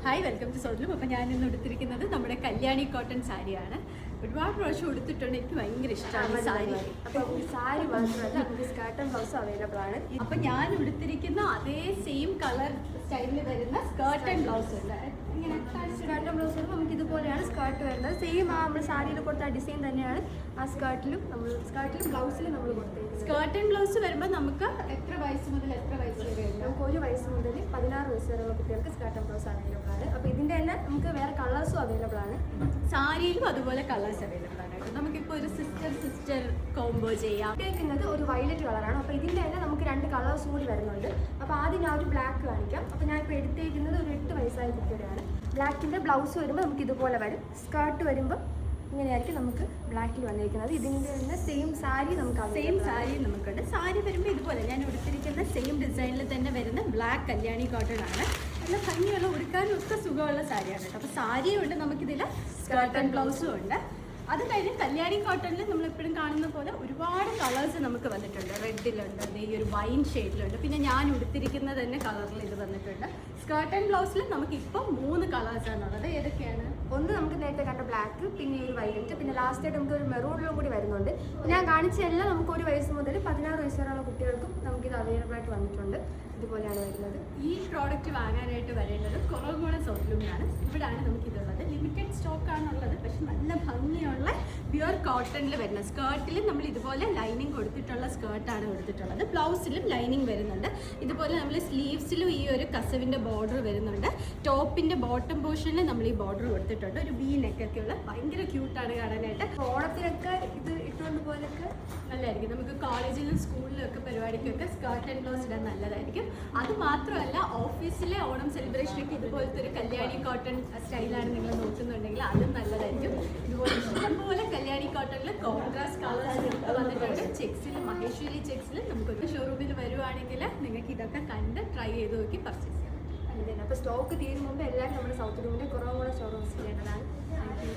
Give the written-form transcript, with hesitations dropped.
Hi, welcome to സോഡലും. അപ്പോൾ ഞാൻ ഇന്ന് എടുത്തിരിക്കുന്നത് നമ്മുടെ കല്യാണി കോട്ടൺ സാരിയാണ്. ഒരുപാട് പ്രാവശ്യം എടുത്തിട്ടുണ്ട്, എനിക്ക് ഭയങ്കര ഇഷ്ടമാണ് സാരി. അപ്പോൾ സാരി മാത്രമല്ല നമുക്ക് സ്കേർട്ടും ബ്ലൗസും അവൈലബിൾ ആണ്. അപ്പം ഞാൻ എടുത്തിരിക്കുന്ന അതേ സെയിം കളർ സ്റ്റൈലിൽ വരുന്ന സ്കേർട്ട് ആൻഡ് ബ്ലൗസ് ഉണ്ട്. ഇങ്ങനെ സ്കേർട്ടും ബ്ലൗസ് വരുമ്പോൾ നമുക്ക് ഇതുപോലെയാണ് സ്കേർട്ട് വരുന്നത്. സെയിം നമ്മൾ സാരിയിൽ കൊടുത്ത ഡിസൈൻ തന്നെയാണ് ആ സ്കേർട്ടിലും ബ്ലൗസിലും നമ്മൾ കൊടുത്തത്. സ്കേർട്ട് ആൻഡ് ബ്ലൗസ് വരുമ്പോൾ നമുക്ക് എത്ര വയസ്സ് മുതൽ എത്ര വയസ്സ് വരെ ഉണ്ട്? നമുക്ക് 1 വയസ്സ് മുതൽ 16 വയസ്സ് വരെയുള്ള കുട്ടികൾക്ക് സ്കേർട്ടും ബ്ലൗസ് അവൈലബിൾ ആണ്. അപ്പോൾ ഇതിൻ്റെ തന്നെ നമുക്ക് വേറെ കളേഴ്സും അവൈലബിൾ ആണ്. സാരിയിലും അതുപോലെ കളേഴ്സ് അവൈലബിൾ ആണ്. നമുക്കിപ്പോൾ ഒരു സിസ്റ്റർ കോംബോ ചെയ്യാം. കേൾക്കുന്നത് ഒരു വയലറ്റ് കളറാണ്. അപ്പോൾ ഇതിൻ്റെ തന്നെ നമുക്ക് 2 കളേഴ്സ് കൂടി വരുന്നുണ്ട്. അപ്പോൾ ആദ്യം ഞാൻ ഒരു ബ്ലാക്ക് കാണിക്കാം. അപ്പോൾ ഞാൻ ഇപ്പോൾ എടുത്തേക്കുന്നത് ഒരു 8 വയസ്സായ കുട്ടിയുടെയാണ്. ബ്ലാക്കിൻ്റെ ബ്ലൗസ് വരുമ്പോൾ നമുക്ക് ഇതുപോലെ വരും. സ്കേർട്ട് വരുമ്പോൾ ഇങ്ങനെയായിരിക്കും നമുക്ക് ബ്ലാക്കിൽ വന്നിരിക്കുന്നത്. ഇതിൻ്റെ തന്നെ സെയിം സാരി നമുക്കുണ്ട്. സാരി വരുമ്പോൾ ഇതുപോലെ ഞാൻ എടുത്തിരിക്കുന്ന സെയിം ഡിസൈനിൽ തന്നെ വരുന്ന ബ്ലാക്ക് കല്യാണി കോട്ടൺ ആണ്. നല്ല ഭംഗിയുള്ള ഉടുക്കാനും ഒക്കെ സുഖമുള്ള സാരിയാണ് കേട്ടോ. അപ്പോൾ സാരിയും ഉണ്ട്, നമുക്കിതിൽ സ്കേർട്ട് ആൻഡ് ബ്ലൗസും ഉണ്ട്. അത് കഴിഞ്ഞ് കല്യാണി കോട്ടണിൽ നമ്മളെപ്പോഴും കാണുന്ന പോലെ ഒരുപാട് കളേഴ്സ് നമുക്ക് വന്നിട്ടുണ്ട്. റെഡിലുണ്ട്, ഈ ഒരു വൈൻ ഷെയ്ഡിലുണ്ട്, പിന്നെ ഞാൻ ഉടുത്തിരിക്കുന്നത് തന്നെ കളറിൽ ഇത് വന്നിട്ടുണ്ട്. സ്കേർട്ട് ആൻഡ് ബ്ലൗസിൽ നമുക്കിപ്പോൾ 3 കളേഴ്സാണുള്ളത്. ഏതൊക്കെയാണ്? ഒന്ന് നമുക്ക് നേരത്തെ കണ്ട ബ്ലാക്ക്, പിന്നെ ഒരു വൈലറ്റ്, പിന്നെ ലാസ്റ്റായിട്ട് നമുക്ക് ഒരു മെറൂണിലും കൂടി വരുന്നുണ്ട്. ഞാൻ കാണിച്ചതെല്ലാം നമുക്ക് 1 വയസ്സ് മുതൽ 16 വയസ്സ് വരെയുള്ള കുട്ടികൾക്കും നമുക്കിത് അവൈലബിൾ ആയിട്ട് വന്നിട്ടുണ്ട്. ഇതുപോലെയാണ് വരുന്നത്. ഈ പ്രോഡക്റ്റ് വാങ്ങാനായിട്ട് വരേണ്ടത് കുറവുകൂടെ സോപ്പിലുമാണ്. ഇവിടെയാണ് നമുക്കിതുള്ളത്. ലിമിറ്റഡ് സ്റ്റോക്കാണുള്ളത്, പക്ഷെ നല്ല ഭംഗിയുള്ള പ്യുവർ കോട്ടണിൽ വരുന്ന സ്കേർട്ടിൽ നമ്മൾ ഇതുപോലെ ലൈനിങ് കൊടുത്തിട്ടുള്ള സ്കേർട്ടാണ് കൊടുത്തിട്ടുള്ളത്. ബ്ലൗസിലും ലൈനിങ് വരുന്നുണ്ട്. ഇതുപോലെ നമ്മൾ സ്ലീവ്സിലും ഈ ഒരു കസവിൻ്റെ ബോർഡർ വരുന്നുണ്ട്. ടോപ്പിൻ്റെ ബോട്ടം പോർഷനിൽ നമ്മൾ ഈ ബോർഡർ കൊടുത്തിട്ടുണ്ട്. ഒരു വി നെക്കൊക്കെ ഉള്ള ഭയങ്കര ക്യൂട്ടാണ് കാണാനായിട്ട്. ഓണത്തിനൊക്കെ ഇത് ഇട്ടുകൊണ്ട് പോലൊക്കെ നല്ലതായിരിക്കും. നമുക്ക് കോളേജിലും സ്കൂളിലും ഒക്കെ പരിപാടിക്കൊക്കെ സ്കേർട്ട് ആൻഡ് ബ്ലൗസ് ഇടാൻ നല്ലതായിരിക്കും. അത് മാത്രമല്ല, ഓഫീസിലെ ഓണം സെലിബ്രേഷനൊക്കെ ഇതുപോലത്തെ ഒരു കല്യാണി കോട്ടൺ സ്റ്റൈലാണ് നിങ്ങൾ നോക്കുന്നുണ്ടെങ്കിൽ അതും നല്ലതായിരിക്കും. ഇതുപോലെ ഇഷ്ടംപോലെ കല്യാണി കോട്ടണിൽ കോൺട്രാസ്റ്റ് കളേഴ്സ് വന്നിട്ടുണ്ട്. ചെക്സിൽ, മഹേശ്വരി ചെക്സിൽ നമുക്കൊരു ഷോറൂമിൽ വരുവാണെങ്കിൽ നിങ്ങൾക്ക് ഇതൊക്കെ കണ്ട് ട്രൈ ചെയ്ത് നോക്കി പർച്ചേസ് ചെയ്യാം. അപ്പോൾ സ്റ്റോക്ക് തീരും മുമ്പ് എല്ലാവരും നമ്മുടെ സൗത്ത് റൂമിൻ്റെ കുറവുകൂടെ ഷോറൂം വിസിറ്റ് ചെയ്യേണ്ടതാണ്. Thank you.